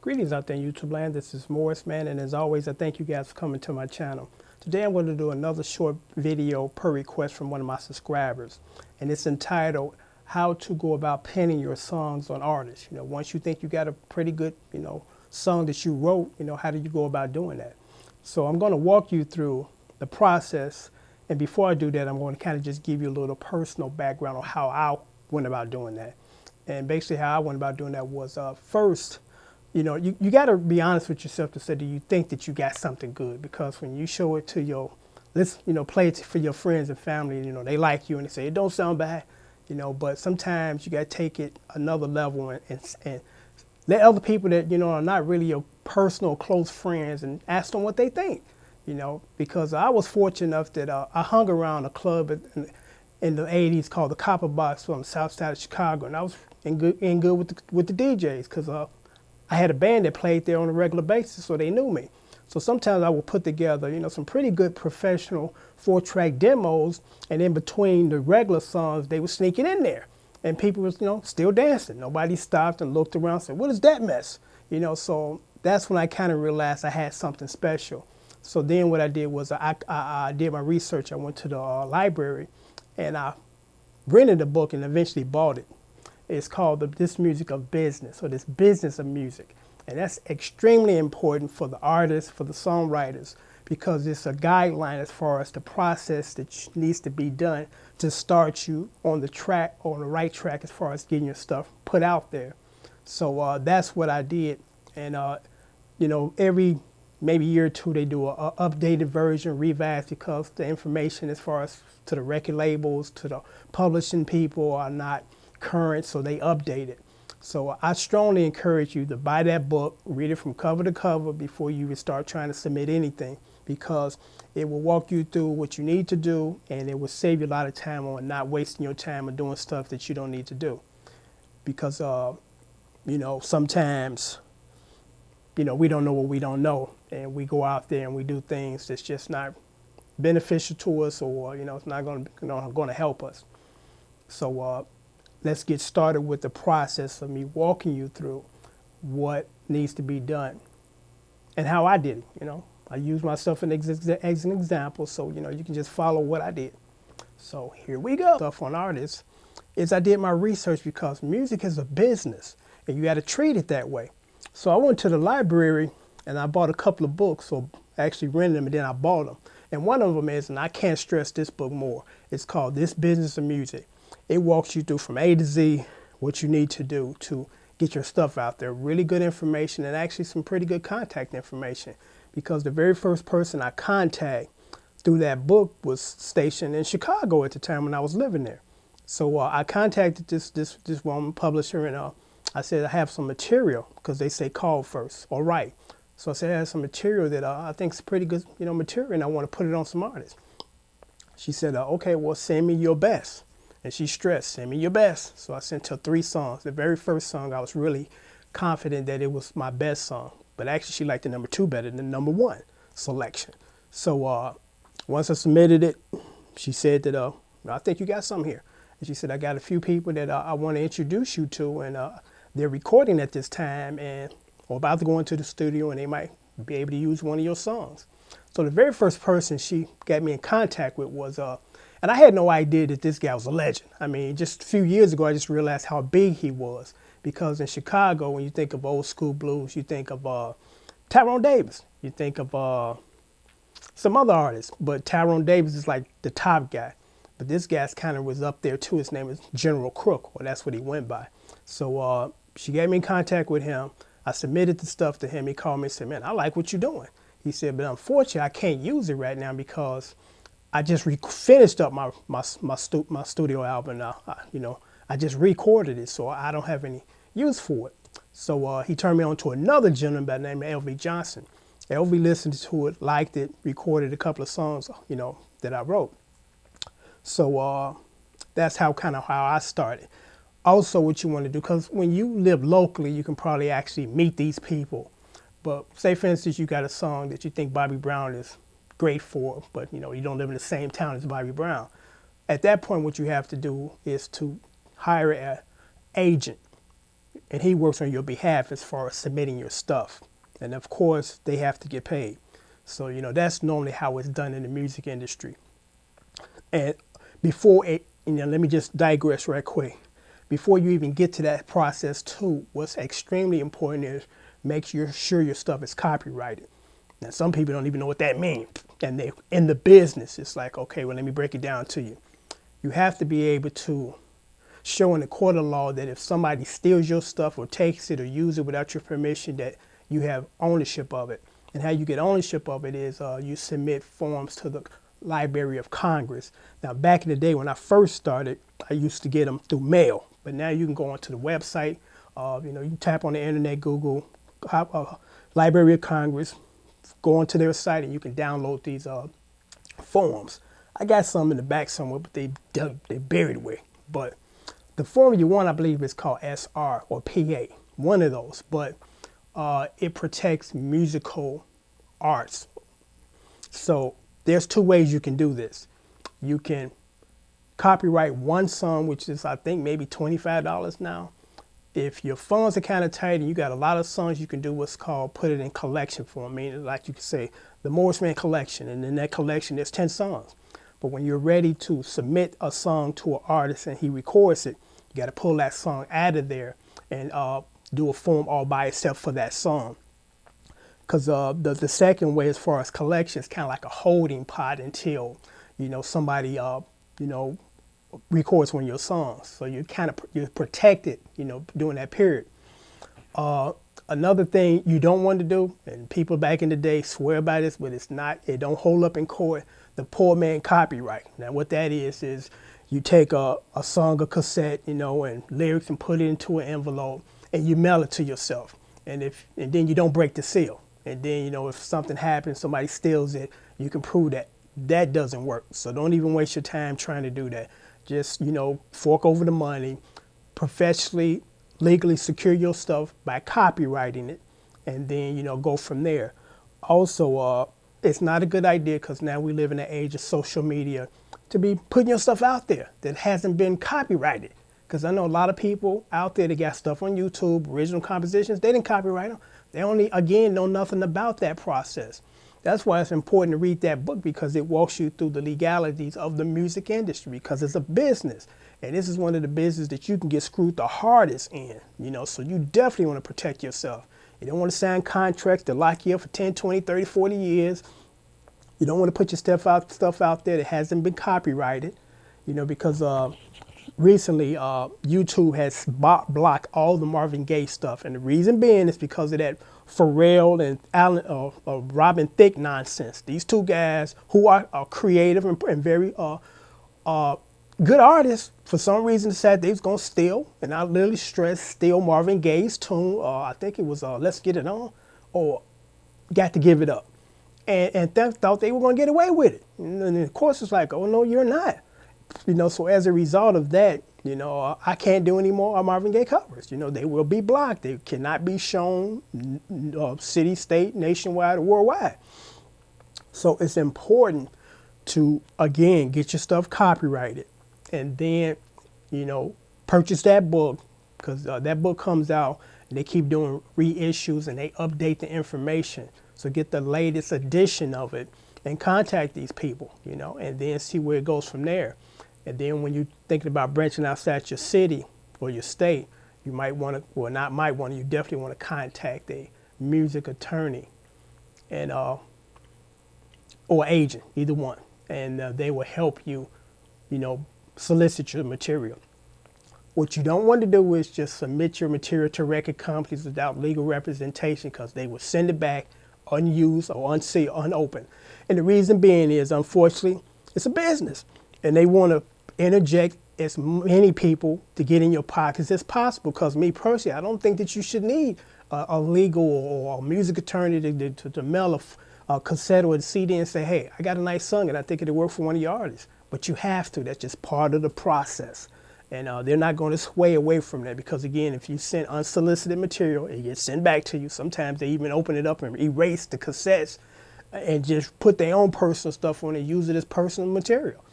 Greetings out there in YouTube land. This is Morris, man, and as always, I thank you guys for coming to my channel. Today I'm going to do another short video per request from one of my subscribers, and it's entitled How to Go About Penning Your Songs on Artists. Once you think you got a pretty good, song that you wrote, how do you go about doing that? So I'm going to walk you through the process, and before I do that, I'm going to kind of just give you a little personal background on how I went about doing that. And basically how I went about doing that was first, you got to be honest with yourself to say, do you think that you got something good? Because when you show it to play it for your friends and family, they like you and they say, it don't sound bad, but sometimes you got to take it another level and let other people that, are not really your personal close friends and ask them what they think, because I was fortunate enough that I hung around a club in the 80s called the Copper Box from the south side of Chicago, and I was in good with the DJs because I had a band that played there on a regular basis, so they knew me. So sometimes I would put together, some pretty good professional 4-track demos, and in between the regular songs, they would sneak it in there. And people was, still dancing. Nobody stopped and looked around and said, what is that mess? So that's when I kind of realized I had something special. So then what I did was I did my research. I went to the library, and I rented a book and eventually bought it. It's called This Music of Business, or This Business of Music. And that's extremely important for the artists, for the songwriters, because it's a guideline as far as the process that needs to be done to start you on the track, or on the right track as far as getting your stuff put out there. So that's what I did. And, every maybe year or two, they do a updated version, revised, because the information as far as to the record labels, to the publishing people are not current, so they update it. So I strongly encourage you to buy that book, read it from cover to cover before you even start trying to submit anything, because it will walk you through what you need to do, and it will save you a lot of time on not wasting your time on doing stuff that you don't need to do. Because, sometimes, we don't know what we don't know, and we go out there and we do things that's just not beneficial to us, or, it's not going to help us. So, let's get started with the process of me walking you through what needs to be done and how I did it. I use myself as an example, so you can just follow what I did. So here we go. Stuff on artists is I did my research, because music is a business and you got to treat it that way. So I went to the library and I bought a couple of books, or actually rented them and then I bought them. And one of them is, and I can't stress this book more, it's called This Business of Music. It walks you through from A to Z what you need to do to get your stuff out there. Really good information, and actually some pretty good contact information, because the very first person I contacted through that book was stationed in Chicago at the time when I was living there. So I contacted this woman publisher, and I said I have some material, because they say call first or write. So I said I have some material that I think is pretty good, material, and I want to put it on some artists. She said, okay, well, send me your best. And she stressed, send me your best. So I sent her 3 songs. The very first song, I was really confident that it was my best song. But actually, she liked the number 2 better than the number 1 selection. So once I submitted it, she said that, I think you got something here. And she said, I got a few people that I want to introduce you to, and they're recording at this time, and or about to go into the studio, and they might be able to use one of your songs. So the very first person she got me in contact with was and I had no idea that this guy was a legend. I mean, just a few years ago, I just realized how big he was, because in Chicago, when you think of old school blues, you think of Tyrone Davis. You think of some other artists, but Tyrone Davis is like the top guy. But this guy's kind of was up there too. His name is General Crook, or that's what he went by. So she got me in contact with him. I submitted the stuff to him. He called me and said, man, I like what you're doing. He said, but unfortunately, I can't use it right now because I just finished up my studio album. I just recorded it, so I don't have any use for it. So he turned me on to another gentleman by the name of L.V. Johnson. L.V. listened to it, liked it, recorded a couple of songs, that I wrote. So that's how I started. Also, what you want to do, because when you live locally, you can probably actually meet these people. But say, for instance, you got a song that you think Bobby Brown is great for, but you don't live in the same town as Bobby Brown. At that point, what you have to do is to hire an agent. and he works on your behalf as far as submitting your stuff. And of course, they have to get paid. So, that's normally how it's done in the music industry. And before it, let me just digress right quick. Before you even get to that process too, what's extremely important is make sure your stuff is copyrighted. Now, some people don't even know what that means. And they in the business, it's like, okay, well, let me break it down to you. You have to be able to show in the court of law that if somebody steals your stuff or takes it or uses it without your permission, that you have ownership of it. And how you get ownership of it is you submit forms to the Library of Congress. Now, back in the day when I first started, I used to get them through mail. But now you can go onto the website. You tap on the internet, Google Library of Congress, go onto their site, and you can download these forms. I got some in the back somewhere, but they buried away. But the form you want, I believe, is called SR or PA, one of those. But it protects musical arts. So there's two ways you can do this. You can copyright one song, which is, I think, maybe $25 now. If your funds are kind of tight and you got a lot of songs, you can do what's called put it in collection form, meaning like you can say the Morris Man collection, and in that collection there's 10 songs. But when you're ready to submit a song to an artist and he records it, you got to pull that song out of there and do a form all by itself for that song. Because the second way, as far as collection, is kind of like a holding pot until somebody records one of your songs. So you're protected during that period. Another thing you don't want to do, and people back in the day swear by this, but it don't hold up in court, the poor man copyright. Now what that is you take a song, a cassette, and lyrics, and put it into an envelope and you mail it to yourself. And then you don't break the seal. And then, if something happens, somebody steals it, you can prove that. That doesn't work. So don't even waste your time trying to do that. Just, fork over the money, professionally, legally secure your stuff by copywriting it, and then, go from there. Also, it's not a good idea, because now we live in an age of social media, to be putting your stuff out there that hasn't been copyrighted. Because I know a lot of people out there that got stuff on YouTube, original compositions, they didn't copyright them. They only, again, know nothing about that process. That's why it's important to read that book, because it walks you through the legalities of the music industry, because it's a business. And this is one of the businesses that you can get screwed the hardest in, so you definitely want to protect yourself. You don't want to sign contracts that lock you up for 10, 20, 30, 40 years. You don't want to put your stuff out there that hasn't been copyrighted, because recently YouTube has blocked all the Marvin Gaye stuff. And the reason being is because of that Pharrell and Robin Thicke nonsense. These two guys who are creative and very good artists, for some reason decided they was going to steal, and I literally stress steal Marvin Gaye's tune. I think it was Let's Get It On, or Got to Give It Up. And thought they were going to get away with it. And of course it's like, oh no, you're not. So as a result of that, I can't do any more Marvin Gaye covers. They will be blocked. They cannot be shown city, state, nationwide, or worldwide. So it's important to, again, get your stuff copyrighted, and then, purchase that book, because that book comes out and they keep doing reissues and they update the information. So get the latest edition of it and contact these people, and then see where it goes from there. And then when you're thinking about branching outside your city or your state, you might want to, well, not might want to, you definitely want to contact a music attorney and or agent, either one. And they will help you, solicit your material. What you don't want to do is just submit your material to record companies without legal representation, because they will send it back unused or unsealed, unopened. And the reason being is, unfortunately, it's a business, and they want to interject as many people to get in your pockets as possible. Because me personally, I don't think that you should need a legal or a music attorney to mail a cassette or a CD and say, hey, I got a nice song and I think it'll work for one of your artists. But you have to. That's just part of the process. And they're not going to sway away from that, because, again, if you send unsolicited material, it gets sent back to you. Sometimes they even open it up and erase the cassettes and just put their own personal stuff on it and use it as personal material.